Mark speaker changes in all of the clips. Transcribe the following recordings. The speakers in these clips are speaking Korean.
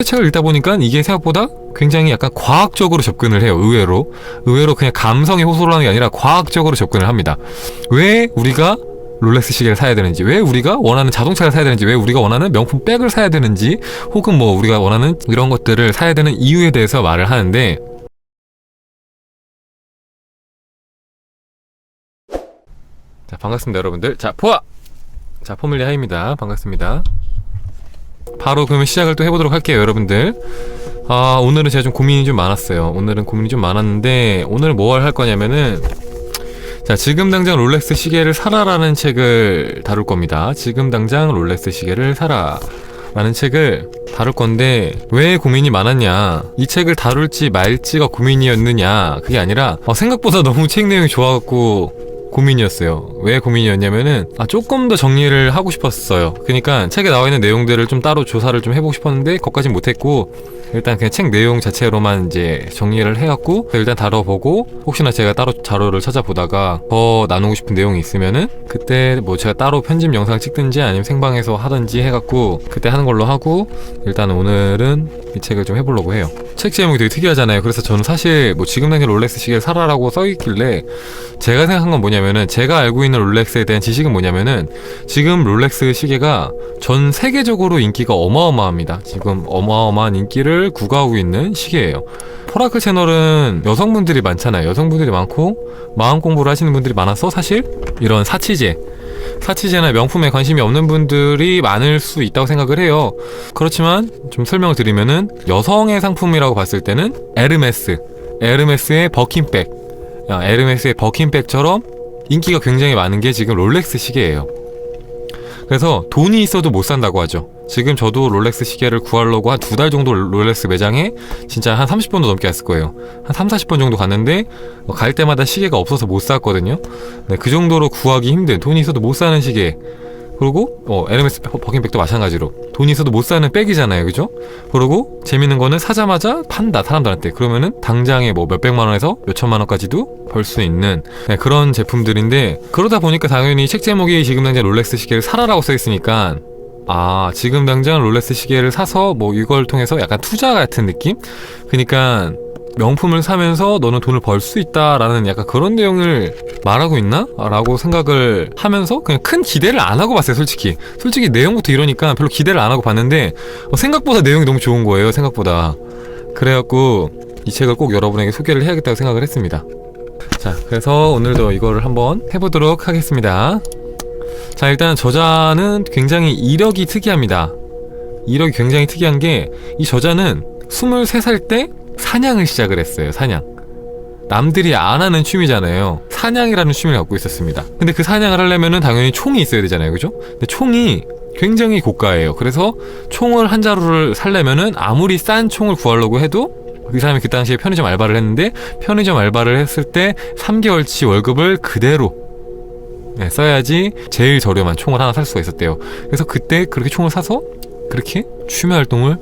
Speaker 1: 책을 읽다 보니까 이게 생각보다 굉장히 약간 과학적으로 접근을 해요. 의외로 그냥 감성에 호소를 하는 게 아니라 과학적으로 접근을 합니다. 왜 우리가 롤렉스 시계를 사야 되는지, 왜 우리가 원하는 자동차를 사야 되는지, 왜 우리가 원하는 명품 백을 사야 되는지, 혹은 뭐 우리가 원하는 이런 것들을 사야 되는 이유에 대해서 말을 하는데, 자, 반갑습니다 여러분들. 자, 포밀리 하이입니다. 반갑습니다. 바로 그러면 시작을 또 해보도록 할게요 여러분들. 오늘은 제가 좀 고민이 좀 많았어요. 오늘은 뭘 할 거냐면은, 자, 지금 당장 롤렉스 시계를 사라라는 책을 다룰 겁니다. 지금 당장 롤렉스 시계를 사라 라는 책을 다룰 건데, 왜 고민이 많았냐, 이 책을 다룰지 말지가 고민이었느냐, 그게 아니라 생각보다 너무 책 내용이 좋아갖고 고민이었어요. 왜 고민이었냐면은, 조금 더 정리를 하고 싶었어요. 그러니까 책에 나와 있는 내용들을 좀 따로 조사를 좀 해보고 싶었는데 거기까진 못했고, 일단 그냥 책 내용 자체로만 이제 정리를 해갖고 일단 다뤄보고, 혹시나 제가 따로 자료를 찾아보다가 더 나누고 싶은 내용이 있으면은 그때 뭐 제가 따로 편집 영상 찍든지 아니면 생방에서 하든지 해갖고 그때 하는 걸로 하고, 일단 오늘은 이 책을 좀 해보려고 해요. 책 제목이 되게 특이하잖아요. 그래서 저는 사실 뭐 지금 당장 롤렉스 시계를 사라라고 써있길래 제가 생각한 건 뭐냐면은, 제가 알고 있는 롤렉스에 대한 지식은 뭐냐면은, 지금 롤렉스 시계가 전 세계적으로 인기가 어마어마합니다. 지금 어마어마한 인기를 구가하고 있는 시계예요. 포라클 채널은 여성분들이 많잖아요. 여성분들이 많고 마음 공부를 하시는 분들이 많아서 사실 이런 사치제나 명품에 관심이 없는 분들이 많을 수 있다고 생각을 해요. 그렇지만 좀 설명을 드리면은, 여성의 상품이라고 봤을 때는 에르메스의 버킨백처럼 인기가 굉장히 많은 게 지금 롤렉스 시계예요. 그래서 돈이 있어도 못 산다고 하죠. 지금 저도 롤렉스 시계를 구하려고 한 2달 정도 롤렉스 매장에 진짜 한 30번도 넘게 갔을 거예요. 한 3, 40번 정도 갔는데 갈 때마다 시계가 없어서 못 샀거든요. 네, 그 정도로 구하기 힘든, 돈이 있어도 못 사는 시계. 그리고 에르메스 버킨백도 마찬가지로 돈이 있어도 못 사는 백이잖아요, 그죠? 그리고 재밌는 거는 사자마자 판다, 사람들한테. 그러면은 당장에 뭐 몇백만 원에서 몇천만 원까지도 벌 수 있는, 네, 그런 제품들인데, 그러다 보니까 당연히 책 제목이 지금 당장 롤렉스 시계를 사라라고 써있으니까, 지금 당장 롤렉스 시계를 사서 뭐 이걸 통해서 약간 투자 같은 느낌? 그러니까 명품을 사면서 너는 돈을 벌 수 있다라는 약간 그런 내용을 말하고 있나? 라고 생각을 하면서 그냥 큰 기대를 안 하고 봤어요. 솔직히 내용부터 이러니까 별로 기대를 안 하고 봤는데, 생각보다 내용이 너무 좋은 거예요. 생각보다. 그래갖고 이 책을 꼭 여러분에게 소개를 해야겠다고 생각을 했습니다. 자, 그래서 오늘도 이거를 한번 해보도록 하겠습니다. 자, 일단 저자는 굉장히 이력이 특이합니다. 이력이 굉장히 특이한 게, 이 저자는 23살 때 사냥을 시작을 했어요. 사냥. 남들이 안 하는 취미잖아요. 사냥이라는 취미를 갖고 있었습니다. 근데 그 사냥을 하려면은 당연히 총이 있어야 되잖아요, 그죠? 근데 총이 굉장히 고가예요. 그래서 총을 한 자루를 사려면은 아무리 싼 총을 구하려고 해도, 그 사람이 그 당시에 편의점 알바를 했는데, 편의점 알바를 했을 때 3개월치 월급을 그대로 써야지 제일 저렴한 총을 하나 살 수가 있었대요. 그래서 그때 그렇게 총을 사서 그렇게 취미 활동을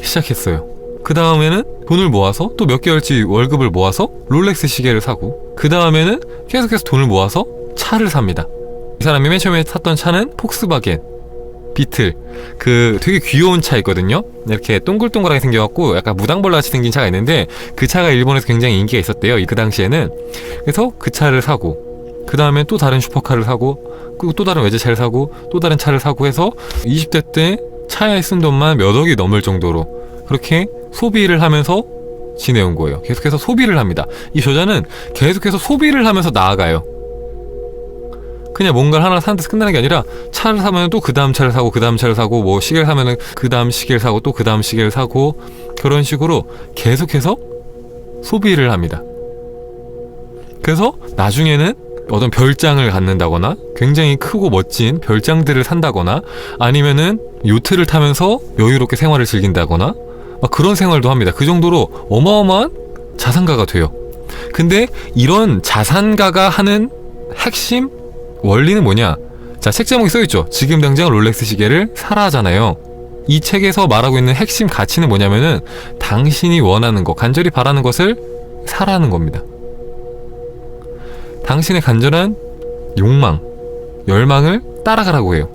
Speaker 1: 시작했어요. 그 다음에는 돈을 모아서 또 몇 개월치 월급을 모아서 롤렉스 시계를 사고, 그 다음에는 계속해서 돈을 모아서 차를 삽니다. 이 사람이 맨 처음에 샀던 차는 폭스바겐 비틀, 그 되게 귀여운 차 있거든요. 이렇게 동글동글하게 생겨갖고 약간 무당벌레같이 생긴 차가 있는데, 그 차가 일본에서 굉장히 인기가 있었대요, 그 당시에는. 그래서 그 차를 사고, 그 다음에 또 다른 슈퍼카를 사고, 그리고 또 다른 외제차를 사고, 또 다른 차를 사고 해서 20대 때 차에 쓴 돈만 몇 억이 넘을 정도로 그렇게 소비를 하면서 지내온 거예요. 계속해서 소비를 합니다. 이 저자는 계속해서 소비를 하면서 나아가요. 그냥 뭔가를 하나 사는 데서 끝나는 게 아니라, 차를 사면 또 그 다음 차를 사고, 그 다음 차를 사고, 뭐 시계를 사면은 그 다음 시계를 사고, 또 그 다음 시계를 사고, 그런 식으로 계속해서 소비를 합니다. 그래서 나중에는 어떤 별장을 갖는다거나, 굉장히 크고 멋진 별장들을 산다거나, 아니면은 요트를 타면서 여유롭게 생활을 즐긴다거나, 그런 생활도 합니다. 그 정도로 어마어마한 자산가가 돼요. 근데 이런 자산가가 하는 핵심 원리는 뭐냐? 자, 책 제목이 써있죠. 지금 당장 롤렉스 시계를 사라잖아요. 이 책에서 말하고 있는 핵심 가치는 뭐냐면은, 당신이 원하는 것, 간절히 바라는 것을 사라는 겁니다. 당신의 간절한 욕망, 열망을 따라가라고 해요.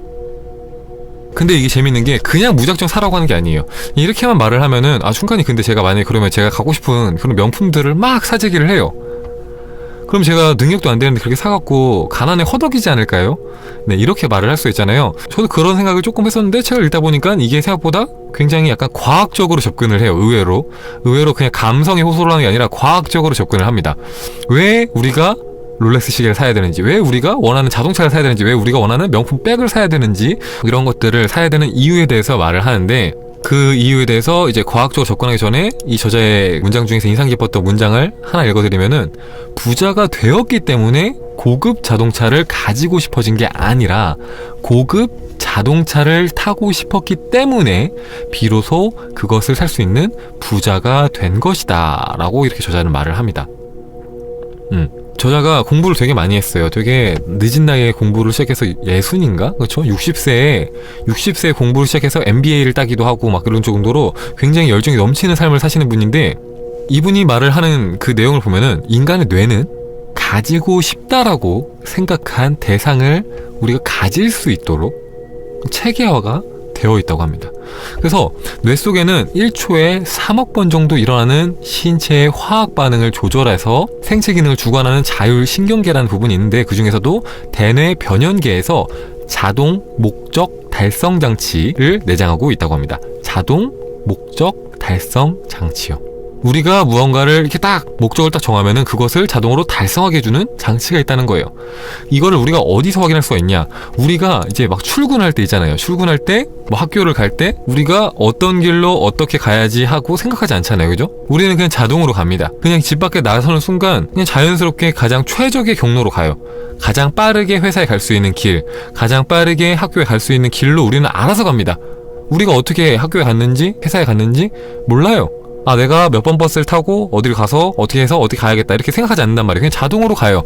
Speaker 1: 근데 이게 재밌는 게 그냥 무작정 사라고 하는 게 아니에요. 이렇게만 말을 하면은 중간이 근데 제가 만약에 그러면 제가 갖고 싶은 그런 명품들을 막 사재기를 해요. 그럼 제가 능력도 안 되는데 그렇게 사갖고 가난에 허덕이지 않을까요? 네, 이렇게 말을 할 수 있잖아요. 저도 그런 생각을 조금 했었는데 책을 읽다 보니까 이게 생각보다 굉장히 약간 과학적으로 접근을 해요. 의외로 그냥 감성에 호소를 하는 게 아니라 과학적으로 접근을 합니다. 왜 우리가 롤렉스 시계를 사야 되는지, 왜 우리가 원하는 자동차를 사야 되는지, 왜 우리가 원하는 명품 백을 사야 되는지, 이런 것들을 사야 되는 이유에 대해서 말을 하는데, 그 이유에 대해서 이제 과학적으로 접근하기 전에 이 저자의 문장 중에서 인상 깊었던 문장을 하나 읽어드리면은, 부자가 되었기 때문에 고급 자동차를 가지고 싶어진 게 아니라 고급 자동차를 타고 싶었기 때문에 비로소 그것을 살 수 있는 부자가 된 것이다 라고 이렇게 저자는 말을 합니다. 저자가 공부를 되게 많이 했어요. 되게 늦은 나이에 공부를 시작해서 60인가? 그렇죠? 60세에 공부를 시작해서 MBA를 따기도 하고 막 그런 정도로 굉장히 열정이 넘치는 삶을 사시는 분인데, 이분이 말을 하는 그 내용을 보면은 인간의 뇌는 가지고 싶다라고 생각한 대상을 우리가 가질 수 있도록 체계화가 되어 있다고 합니다. 그래서 뇌 속에는 1초에 3억 번 정도 일어나는 신체의 화학 반응을 조절해서 생체 기능을 주관하는 자율신경계라는 부분이 있는데, 그 중에서도 대뇌 변연계에서 자동 목적 달성 장치를 내장하고 있다고 합니다. 자동 목적 달성 장치요. 우리가 무언가를 이렇게 딱 목적을 딱 정하면은 그것을 자동으로 달성하게 해주는 장치가 있다는 거예요. 이거를 우리가 어디서 확인할 수가 있냐? 우리가 이제 막 출근할 때 있잖아요. 출근할 때, 뭐 학교를 갈 때 우리가 어떤 길로 어떻게 가야지 하고 생각하지 않잖아요. 그죠? 우리는 그냥 자동으로 갑니다. 그냥 집 밖에 나서는 순간 그냥 자연스럽게 가장 최적의 경로로 가요. 가장 빠르게 회사에 갈 수 있는 길, 가장 빠르게 학교에 갈 수 있는 길로 우리는 알아서 갑니다. 우리가 어떻게 학교에 갔는지 회사에 갔는지 몰라요. 내가 몇 번 버스를 타고 어딜 가서 어떻게 해서 어디 가야겠다 이렇게 생각하지 않는단 말이에요. 그냥 자동으로 가요.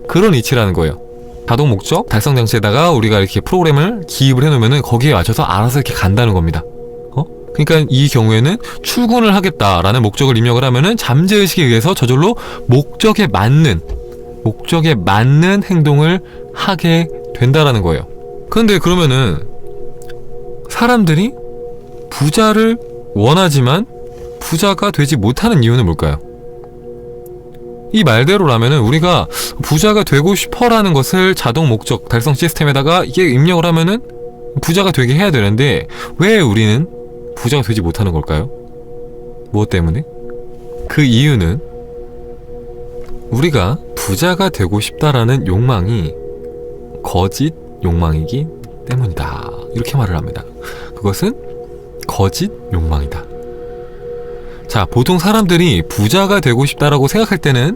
Speaker 1: 그런 이치라는 거예요. 자동 목적 달성 장치에다가 우리가 이렇게 프로그램을 기입을 해놓으면은 거기에 맞춰서 알아서 이렇게 간다는 겁니다. 그러니까 이 경우에는 출근을 하겠다라는 목적을 입력을 하면은 잠재의식에 의해서 저절로 목적에 맞는 행동을 하게 된다라는 거예요. 그런데 그러면은 사람들이 부자를 원하지만 부자가 되지 못하는 이유는 뭘까요? 이 말대로라면은 우리가 부자가 되고 싶어라는 것을 자동 목적 달성 시스템에다가 이게 입력을 하면은 부자가 되게 해야 되는데, 왜 우리는 부자가 되지 못하는 걸까요? 무엇 때문에? 그 이유는 우리가 부자가 되고 싶다라는 욕망이 거짓 욕망이기 때문이다. 이렇게 말을 합니다. 그것은 거짓 욕망이다. 자, 보통 사람들이 부자가 되고 싶다라고 생각할 때는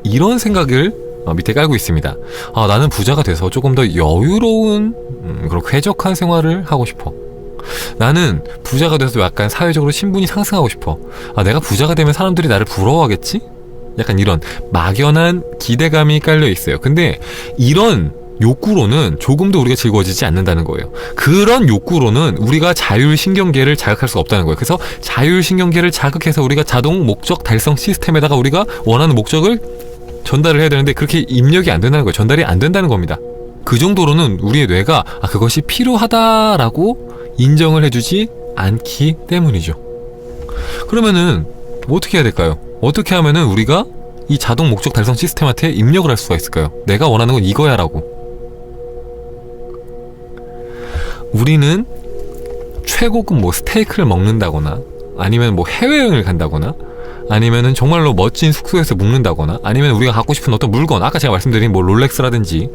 Speaker 1: 이런 생각을 밑에 깔고 있습니다. 나는 부자가 돼서 조금 더 여유로운 그런 쾌적한 생활을 하고 싶어. 나는 부자가 돼서 약간 사회적으로 신분이 상승하고 싶어. 내가 부자가 되면 사람들이 나를 부러워하겠지? 약간 이런 막연한 기대감이 깔려 있어요. 근데 이런 욕구로는 조금도 우리가 즐거워지지 않는다는 거예요. 그런 욕구로는 우리가 자율신경계를 자극할 수가 없다는 거예요. 그래서 자율신경계를 자극해서 우리가 자동 목적 달성 시스템에다가 우리가 원하는 목적을 전달을 해야 되는데 그렇게 입력이 안 된다는 거예요. 전달이 안 된다는 겁니다. 그 정도로는 우리의 뇌가 그것이 필요하다라고 인정을 해주지 않기 때문이죠. 그러면은 뭐 어떻게 해야 될까요? 어떻게 하면은 우리가 이 자동 목적 달성 시스템한테 입력을 할 수가 있을까요? 내가 원하는 건 이거야 라고. 우리는 최고급 뭐 스테이크를 먹는다거나, 아니면 뭐 해외여행을 간다거나, 아니면은 정말로 멋진 숙소에서 묵는다거나, 아니면 우리가 갖고 싶은 어떤 물건, 아까 제가 말씀드린 뭐 롤렉스라든지,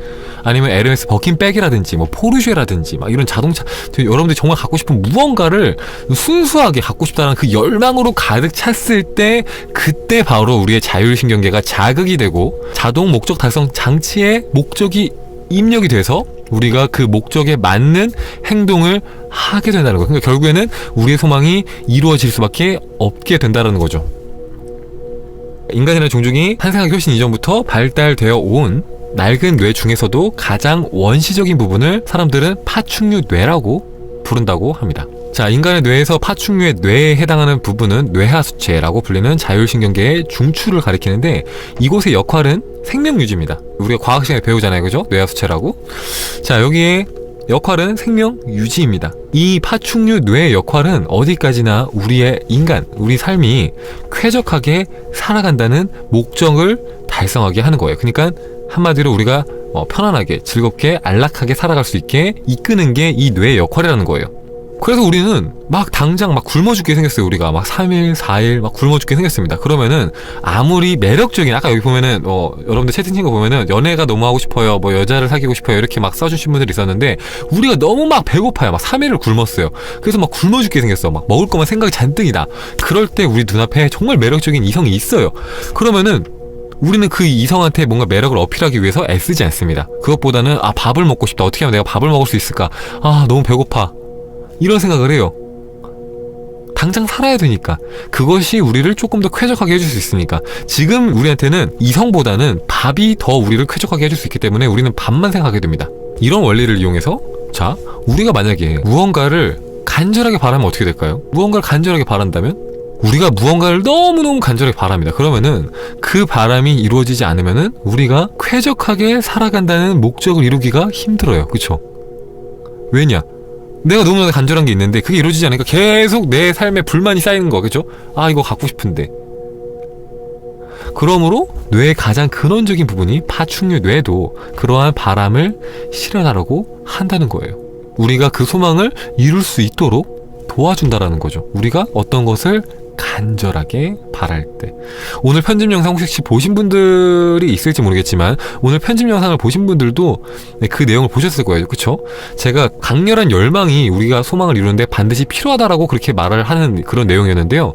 Speaker 1: 아니면 에르메스 버킨백이라든지, 뭐 포르쉐라든지, 막 이런 자동차, 여러분들이 정말 갖고 싶은 무언가를 순수하게 갖고 싶다는 그 열망으로 가득 찼을 때, 그때 바로 우리의 자율신경계가 자극이 되고 자동 목적 달성 장치의 목적이 입력이 돼서 우리가 그 목적에 맞는 행동을 하게 된다는 거예요. 그러니까 결국에는 우리의 소망이 이루어질 수밖에 없게 된다는 거죠. 인간이라는 종족이 탄생하기 훨씬 이전부터 발달되어 온 낡은 뇌 중에서도 가장 원시적인 부분을 사람들은 파충류 뇌라고 부른다고 합니다. 자, 인간의 뇌에서 파충류의 뇌에 해당하는 부분은 뇌하수체라고 불리는 자율신경계의 중추를 가리키는데, 이곳의 역할은 생명유지입니다. 우리가 과학 시간에 배우잖아요, 그죠? 뇌하수체라고. 자, 여기에 역할은 생명 유지입니다. 이 파충류 뇌의 역할은 어디까지나 우리의 인간, 우리 삶이 쾌적하게 살아간다는 목적을 달성하게 하는 거예요. 그러니까 한마디로 우리가 편안하게, 즐겁게, 안락하게 살아갈 수 있게 이끄는 게 이 뇌의 역할이라는 거예요. 그래서 우리는 막 당장 막 굶어 죽게 생겼어요. 우리가 막 3일, 4일 막 굶어 죽게 생겼습니다. 그러면은 아무리 매력적인, 아까 여기 보면은 여러분들 채팅 친거 보면은 연애가 너무 하고 싶어요, 뭐 여자를 사귀고 싶어요, 이렇게 막 써주신 분들이 있었는데, 우리가 너무 막 배고파요. 막 3일을 굶었어요. 그래서 막 굶어 죽게 생겼어. 막 먹을 것만 생각이 잔뜩이다. 그럴 때 우리 눈앞에 정말 매력적인 이성이 있어요. 그러면은 우리는 그 이성한테 뭔가 매력을 어필하기 위해서 애쓰지 않습니다. 그것보다는 밥을 먹고 싶다. 어떻게 하면 내가 밥을 먹을 수 있을까? 너무 배고파. 이런 생각을 해요. 당장 살아야 되니까. 그것이 우리를 조금 더 쾌적하게 해줄 수 있으니까. 지금 우리한테는 이성보다는 밥이 더 우리를 쾌적하게 해줄 수 있기 때문에 우리는 밥만 생각하게 됩니다. 이런 원리를 이용해서, 자, 우리가 만약에 무언가를 간절하게 바라면 어떻게 될까요? 무언가를 간절하게 바란다면 우리가 무언가를 너무너무 간절하게 바랍니다. 그러면은 그 바람이 이루어지지 않으면은 우리가 쾌적하게 살아간다는 목적을 이루기가 힘들어요. 그쵸? 왜냐? 내가 너무나 간절한 게 있는데 그게 이루어지지 않으니까 계속 내 삶에 불만이 쌓이는 거, 그죠? 이거 갖고 싶은데. 그러므로 뇌의 가장 근원적인 부분이 파충류 뇌도 그러한 바람을 실현하려고 한다는 거예요. 우리가 그 소망을 이룰 수 있도록 도와준다라는 거죠. 우리가 어떤 것을 간절하게 바랄 때. 오늘 편집 영상 혹시 보신 분들이 있을지 모르겠지만 오늘 편집 영상을 보신 분들도 그 내용을 보셨을 거예요. 그쵸? 제가 강렬한 열망이 우리가 소망을 이루는데 반드시 필요하다라고 그렇게 말을 하는 그런 내용이었는데요.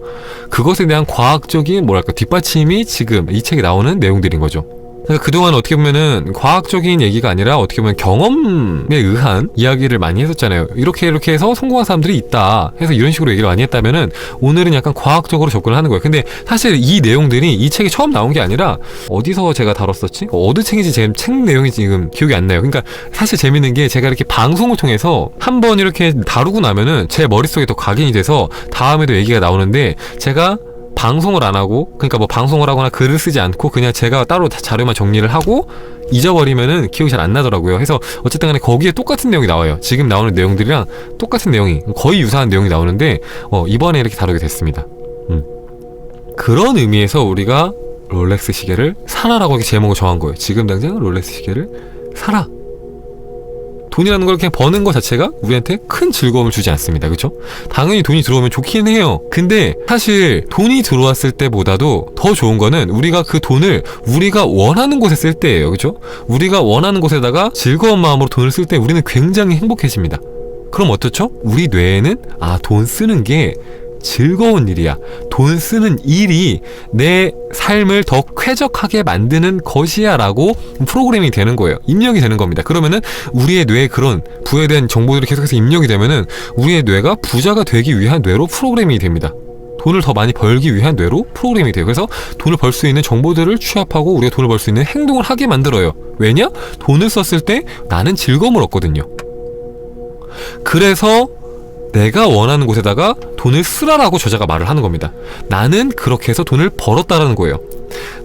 Speaker 1: 그것에 대한 과학적인 뒷받침이 지금 이 책에 나오는 내용들인 거죠. 그러니까 그동안 어떻게 보면은 과학적인 얘기가 아니라 어떻게 보면 경험에 의한 이야기를 많이 했었잖아요. 이렇게 해서 성공한 사람들이 있다 해서 이런 식으로 얘기를 많이 했다면은 오늘은 약간 과학적으로 접근을 하는 거예요. 근데 사실 이 내용들이 이 책이 처음 나온 게 아니라 어디서 제가 다뤘었지? 어느 책인지 제 책 내용이 지금 기억이 안 나요. 그러니까 사실 재밌는 게 제가 이렇게 방송을 통해서 한번 이렇게 다루고 나면은 제 머릿속에 더 각인이 돼서 다음에도 얘기가 나오는데, 제가 방송을 안 하고, 그러니까 뭐 방송을 하거나 글을 쓰지 않고 그냥 제가 따로 자료만 정리를 하고 잊어버리면은 기억이 잘 안 나더라고요. 그래서 어쨌든 간에 거기에 똑같은 내용이 나와요. 지금 나오는 내용들이랑 똑같은 내용이, 거의 유사한 내용이 나오는데 이번에 이렇게 다루게 됐습니다. 그런 의미에서 우리가 롤렉스 시계를 사라라고 이렇게 제목을 정한 거예요. 지금 당장 롤렉스 시계를 사라. 돈이라는 걸 그냥 버는 것 자체가 우리한테 큰 즐거움을 주지 않습니다. 그쵸? 당연히 돈이 들어오면 좋긴 해요. 근데 사실 돈이 들어왔을 때보다도 더 좋은 거는 우리가 그 돈을 우리가 원하는 곳에 쓸 때예요. 그쵸? 우리가 원하는 곳에다가 즐거운 마음으로 돈을 쓸 때 우리는 굉장히 행복해집니다. 그럼 어떻죠? 우리 뇌에는 돈 쓰는 게 즐거운 일이야. 돈 쓰는 일이 내 삶을 더 쾌적하게 만드는 것이야 라고 프로그래밍이 되는 거예요. 입력이 되는 겁니다. 그러면은 우리의 뇌에 그런 부에 대한 정보들이 계속해서 입력이 되면은 우리의 뇌가 부자가 되기 위한 뇌로 프로그래밍이 됩니다. 돈을 더 많이 벌기 위한 뇌로 프로그래밍이 돼요. 그래서 돈을 벌 수 있는 정보들을 취합하고 우리가 돈을 벌 수 있는 행동을 하게 만들어요. 왜냐? 돈을 썼을 때 나는 즐거움을 얻거든요. 그래서 내가 원하는 곳에다가 돈을 쓰라라고 저자가 말을 하는 겁니다. 나는 그렇게 해서 돈을 벌었다라는 거예요.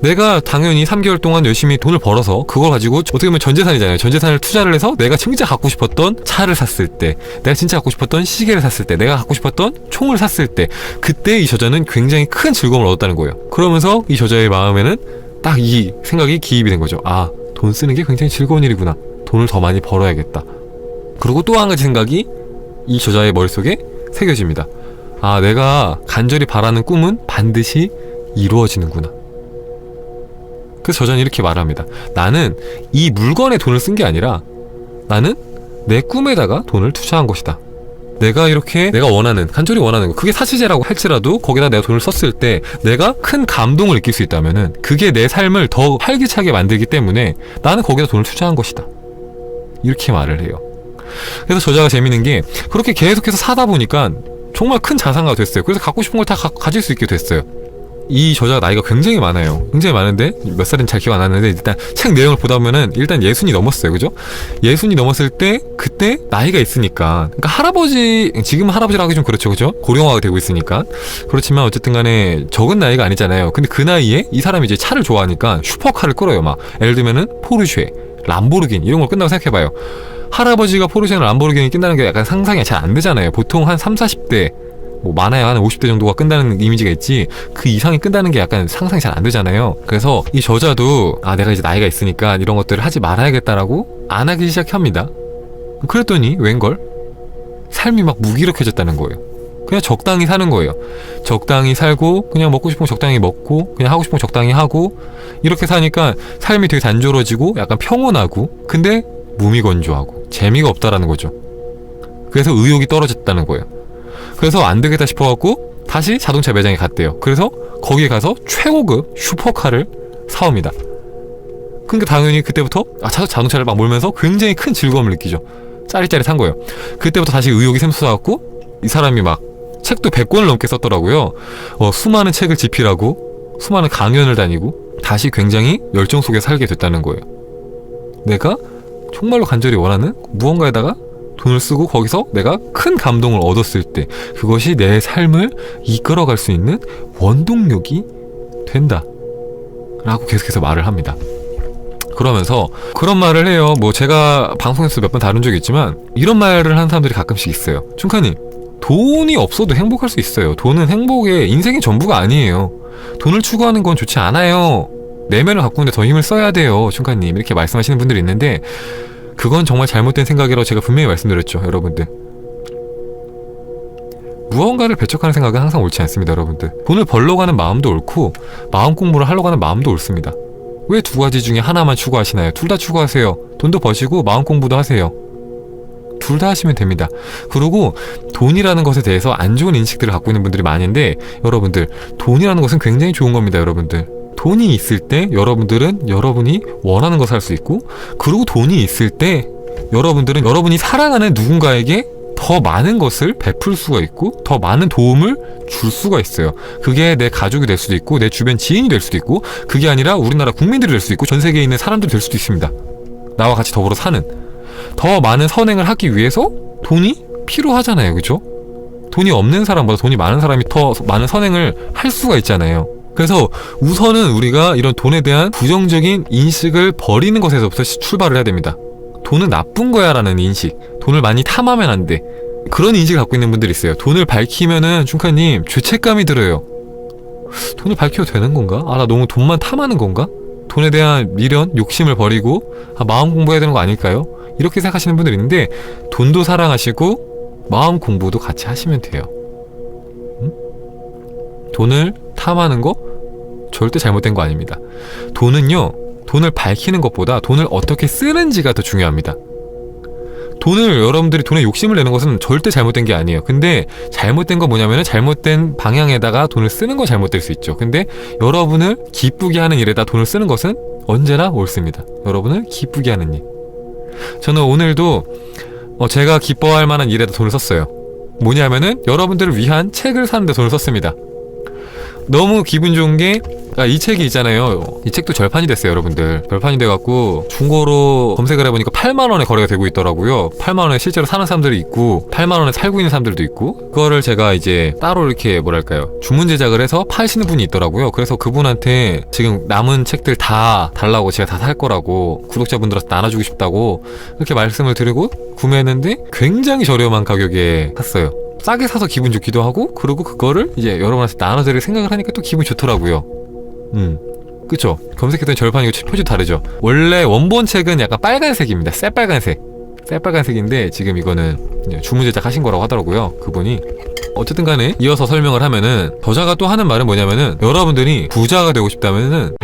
Speaker 1: 내가 당연히 3개월 동안 열심히 돈을 벌어서 그걸 가지고 어떻게 보면 전재산이잖아요. 전재산을 투자를 해서 내가 진짜 갖고 싶었던 차를 샀을 때, 내가 진짜 갖고 싶었던 시계를 샀을 때, 내가 갖고 싶었던 총을 샀을 때, 그때 이 저자는 굉장히 큰 즐거움을 얻었다는 거예요. 그러면서 이 저자의 마음에는 딱 이 생각이 기입이 된 거죠. 돈 쓰는 게 굉장히 즐거운 일이구나. 돈을 더 많이 벌어야겠다. 그리고 또 한 가지 생각이 이 저자의 머릿속에 새겨집니다. 내가 간절히 바라는 꿈은 반드시 이루어지는구나. 그래서 저자는 이렇게 말합니다. 나는 이 물건에 돈을 쓴 게 아니라 나는 내 꿈에다가 돈을 투자한 것이다. 내가 이렇게 내가 원하는, 간절히 원하는 거, 그게 사치제라고 할지라도 거기다 내가 돈을 썼을 때 내가 큰 감동을 느낄 수 있다면은 그게 내 삶을 더 활기차게 만들기 때문에 나는 거기다 돈을 투자한 것이다. 이렇게 말을 해요. 그래서 저자가 재밌는 게 그렇게 계속해서 사다 보니까 정말 큰 자산가가 됐어요. 그래서 갖고 싶은 걸 다 가질 수 있게 됐어요. 이 저자가 나이가 굉장히 많아요. 굉장히 많은데 몇 살인지 잘 기억 안 나는데 일단 책 내용을 보다 보면은 일단 60이 넘었어요. 그죠? 60이 넘었을 때 그때 나이가 있으니까, 그러니까 할아버지, 지금은 할아버지라고 하기 좀 그렇죠. 그죠? 고령화가 되고 있으니까. 그렇지만 어쨌든 간에 적은 나이가 아니잖아요. 근데 그 나이에 이 사람이 이제 차를 좋아하니까 슈퍼카를 끌어요. 막 예를 들면은 포르쉐, 람보르기니 이런 걸 끝나고 생각해봐요. 할아버지가 포르쉐나 람보르기니 낀다는 게 약간 상상이 잘 안 되잖아요. 보통 한 3, 40대 뭐 많아야 한 50대 정도가 끈다는 이미지가 있지 그 이상이 끈다는 게 약간 상상이 잘 안 되잖아요. 그래서 이 저자도 내가 이제 나이가 있으니까 이런 것들을 하지 말아야겠다라고 안 하기 시작합니다. 그랬더니 웬걸 삶이 막 무기력해졌다는 거예요. 그냥 적당히 사는 거예요. 적당히 살고 그냥 먹고 싶은 거 적당히 먹고 그냥 하고 싶은 거 적당히 하고 이렇게 사니까 삶이 되게 단조로워지고 약간 평온하고 근데 무미건조하고 재미가 없다라는 거죠. 그래서 의욕이 떨어졌다는 거예요. 그래서 안 되겠다 싶어갖고 다시 자동차 매장에 갔대요. 그래서 거기에 가서 최고급 슈퍼카를 사옵니다. 그러니까 당연히 그때부터 자동차를 막 몰면서 굉장히 큰 즐거움을 느끼죠. 짜릿짜릿한 거예요. 그때부터 다시 의욕이 샘솟아갖고 이 사람이 막 책도 100권을 넘게 썼더라고요. 수많은 책을 집필하고 수많은 강연을 다니고 다시 굉장히 열정 속에 살게 됐다는 거예요. 내가 정말로 간절히 원하는 무언가에다가 돈을 쓰고 거기서 내가 큰 감동을 얻었을 때 그것이 내 삶을 이끌어갈 수 있는 원동력이 된다 라고 계속해서 말을 합니다. 그러면서 그런 말을 해요. 뭐 제가 방송에서 몇 번 다룬 적이 있지만 이런 말을 하는 사람들이 가끔씩 있어요. 춘카님, 돈이 없어도 행복할 수 있어요. 돈은 행복의 인생의 전부가 아니에요. 돈을 추구하는 건 좋지 않아요. 내면을 가꾸는데 더 힘을 써야 돼요. 춘카님, 이렇게 말씀하시는 분들이 있는데 그건 정말 잘못된 생각이라고 제가 분명히 말씀드렸죠. 여러분들, 무언가를 배척하는 생각은 항상 옳지 않습니다. 여러분들, 돈을 벌러 가는 마음도 옳고 마음 공부를 하려고 하는 마음도 옳습니다. 왜 두 가지 중에 하나만 추구하시나요? 둘 다 추구하세요. 돈도 버시고 마음 공부도 하세요. 둘 다 하시면 됩니다. 그리고 돈이라는 것에 대해서 안 좋은 인식들을 갖고 있는 분들이 많은데 여러분들, 돈이라는 것은 굉장히 좋은 겁니다. 여러분들, 돈이 있을 때 여러분들은 여러분이 원하는 것을 할 수 있고, 그리고 돈이 있을 때 여러분들은 여러분이 사랑하는 누군가에게 더 많은 것을 베풀 수가 있고 더 많은 도움을 줄 수가 있어요. 그게 내 가족이 될 수도 있고 내 주변 지인이 될 수도 있고 그게 아니라 우리나라 국민들이 될 수도 있고 전 세계에 있는 사람들이 될 수도 있습니다. 나와 같이 더불어 사는 더 많은 선행을 하기 위해서 돈이 필요하잖아요. 그죠? 돈이 없는 사람보다 돈이 많은 사람이 더 많은 선행을 할 수가 있잖아요. 그래서 우선은 우리가 이런 돈에 대한 부정적인 인식을 버리는 것에서부터 출발을 해야 됩니다. 돈은 나쁜 거야 라는 인식, 돈을 많이 탐하면 안 돼, 그런 인식을 갖고 있는 분들이 있어요. 돈을 밝히면은 춘카님 죄책감이 들어요. 돈을 밝혀도 되는 건가? 나 너무 돈만 탐하는 건가? 돈에 대한 미련, 욕심을 버리고 마음 공부해야 되는 거 아닐까요? 이렇게 생각하시는 분들이 있는데 돈도 사랑하시고 마음 공부도 같이 하시면 돼요. 돈을 탐하는 거 절대 잘못된 거 아닙니다. 돈을 밝히는 것보다 돈을 어떻게 쓰는지가 더 중요합니다. 여러분들이 돈에 욕심을 내는 것은 절대 잘못된 게 아니에요. 근데 잘못된 건 뭐냐면은 잘못된 방향에다가 돈을 쓰는 건 잘못될 수 있죠. 근데 여러분을 기쁘게 하는 일에다 돈을 쓰는 것은 언제나 옳습니다. 여러분을 기쁘게 하는 일. 저는 오늘도 제가 기뻐할 만한 일에다 돈을 썼어요. 뭐냐면은 여러분들을 위한 책을 사는데 돈을 썼습니다. 너무 기분 좋은 게 이 책이 있잖아요. 이 책도 절판이 됐어요. 여러분들, 절판이 돼갖고 중고로 검색을 해보니까 8만원에 거래가 되고 있더라고요. 8만원에 실제로 사는 사람들이 있고 8만원에 살고 있는 사람들도 있고, 그거를 제가 이제 따로 이렇게 주문 제작을 해서 파시는 분이 있더라고요. 그래서 그분한테 지금 남은 책들 다 달라고, 제가 다 살 거라고, 구독자분들한테 나눠주고 싶다고 이렇게 말씀을 드리고 구매했는데 굉장히 저렴한 가격에 샀어요. 싸게 사서 기분 좋기도 하고, 그리고 그거를 이제 여러분한테 나눠드릴 생각을 하니까 또 기분 좋더라고요. 그쵸? 검색했더니 절판이고 표지도 다르죠? 원래 원본 책은 약간 빨간색입니다. 새빨간색인데 지금 이거는 주문 제작하신 거라고 하더라고요, 그분이. 어쨌든 간에 이어서 설명을 하면은 저자가 또 하는 말은 뭐냐면은 여러분들이 부자가 되고 싶다면은